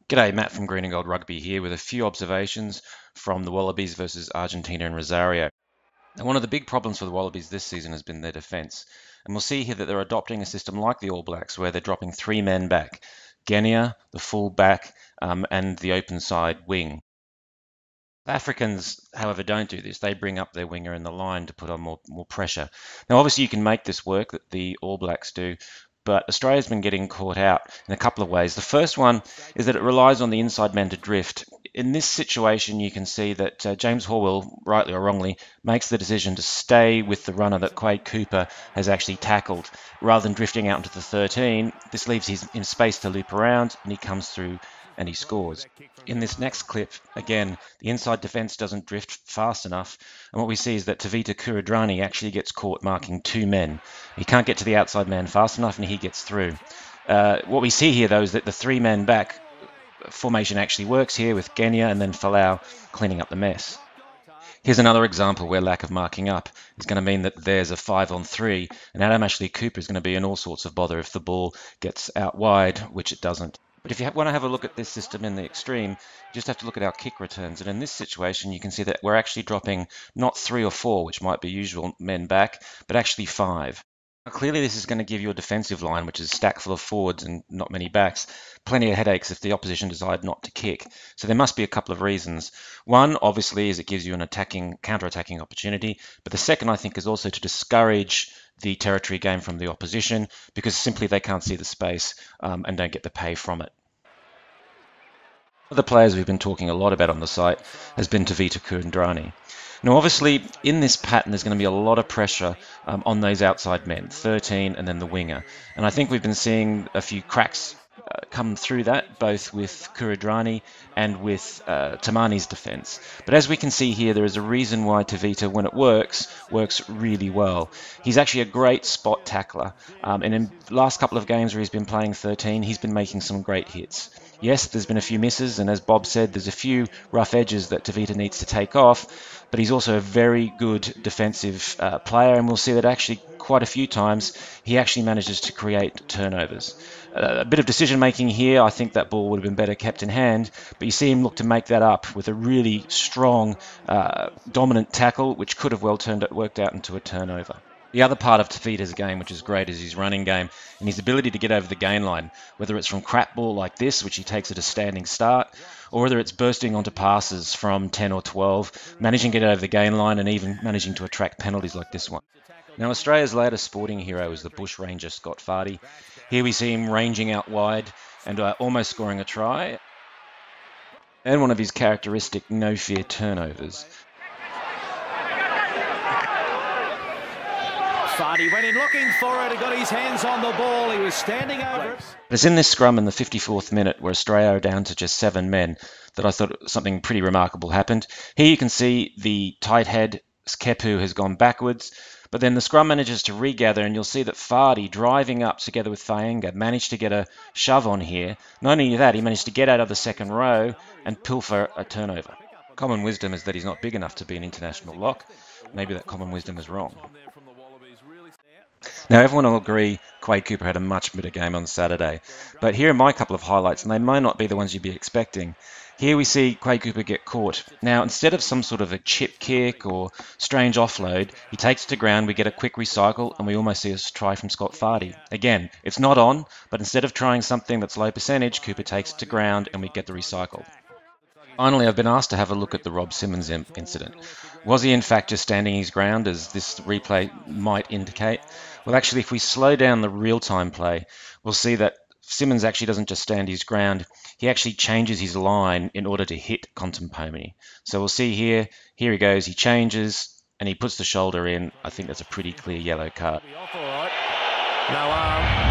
G'day, Matt from Green and Gold Rugby here with a few observations from the Wallabies versus Argentina and Rosario. Now, one of the big problems for the Wallabies this season has been their defence. And we'll see here that they're adopting a system like the All Blacks where they're dropping three men back. Genia, the full back, and the open side wing. The Africans, however, don't do this. They bring up their winger in the line to put on more pressure. Now, obviously, you can make this work, that the All Blacks do, but Australia's been getting caught out in a couple of ways. The first one is that it relies on the inside men to drift. In this situation, you can see that James Horwill, rightly or wrongly, makes the decision to stay with the runner that Quade Cooper has actually tackled. Rather than drifting out into the 13, this leaves him in space to loop around, and he comes through and he scores. In this next clip, again, the inside defence doesn't drift fast enough, and what we see is that Tevita Kuridrani actually gets caught marking two men. He can't get to the outside man fast enough, and he gets through. What we see here, though, is that the three men back formation actually works here with Genia and then Falau cleaning up the mess. Here's another example where lack of marking up is going to mean that there's a 5-on-3, and Adam Ashley Cooper is going to be in all sorts of bother if the ball gets out wide, which it doesn't. But if you want to have a look at this system in the extreme, you just have to look at our kick returns. And in this situation, you can see that we're actually dropping not 3 or 4, which might be usual men back, but actually 5. Now, clearly, this is going to give you a defensive line, which is stacked full of forwards and not many backs, plenty of headaches if the opposition decide not to kick. So there must be a couple of reasons. One, obviously, is it gives you an counter-attacking opportunity. But the second, I think, is also to discourage the territory game from the opposition because simply they can't see the space and don't get the pay from it. One of the players we've been talking a lot about on the site has been Tevita Kuridrani. Now, obviously, in this pattern, there's going to be a lot of pressure on those outside men, 13 and then the winger. And I think we've been seeing a few cracks come through that, both with Kuridrani and with Tamani's defence. But as we can see here, there is a reason why Tevita, when it works really well. He's actually a great spot tackler. And in the last couple of games where he's been playing 13, he's been making some great hits. Yes, there's been a few misses, and as Bob said, there's a few rough edges that Tevita needs to take off, but he's also a very good defensive player, and we'll see that actually quite a few times he actually manages to create turnovers. A bit of decision making here. I think that ball would have been better kept in hand, but you see him look to make that up with a really strong, dominant tackle, which could have well worked out into a turnover. The other part of Tevita's game, which is great, is his running game and his ability to get over the gain line, whether it's from crap ball like this, which he takes at a standing start, or whether it's bursting onto passes from 10 or 12, managing to get over the gain line and even managing to attract penalties like this one. Now, Australia's latest sporting hero is the bush ranger Scott Fardy. Here we see him ranging out wide and almost scoring a try, and one of his characteristic no-fear turnovers. Fardy went in looking for it, he got his hands on the ball, he was standing over it. It's in this scrum in the 54th minute where Australia are down to just 7 men that I thought something pretty remarkable happened. Here you can see the tight head, Kepu, has gone backwards, but then the scrum manages to regather, and you'll see that Fardy, driving up together with Faenga, managed to get a shove on here. Not only that, he managed to get out of the second row and pilfer a turnover. Common wisdom is that he's not big enough to be an international lock. Maybe that common wisdom is wrong. Now, everyone will agree Quade Cooper had a much better game on Saturday, but here are my couple of highlights, and they might not be the ones you'd be expecting. Here we see Quade Cooper get caught. Now, instead of some sort of a chip kick or strange offload, he takes it to ground, we get a quick recycle, and we almost see a try from Scott Fardy. Again, it's not on, but instead of trying something that's low percentage, Cooper takes it to ground, and we get the recycle. Finally, I've been asked to have a look at the Rob Simmons incident. Was he in fact just standing his ground, as this replay might indicate? Well, actually, if we slow down the real-time play, we'll see that Simmons actually doesn't just stand his ground, he actually changes his line in order to hit Contempomi. So we'll see here he goes, he changes, and he puts the shoulder in. I think that's a pretty clear yellow card. No arm.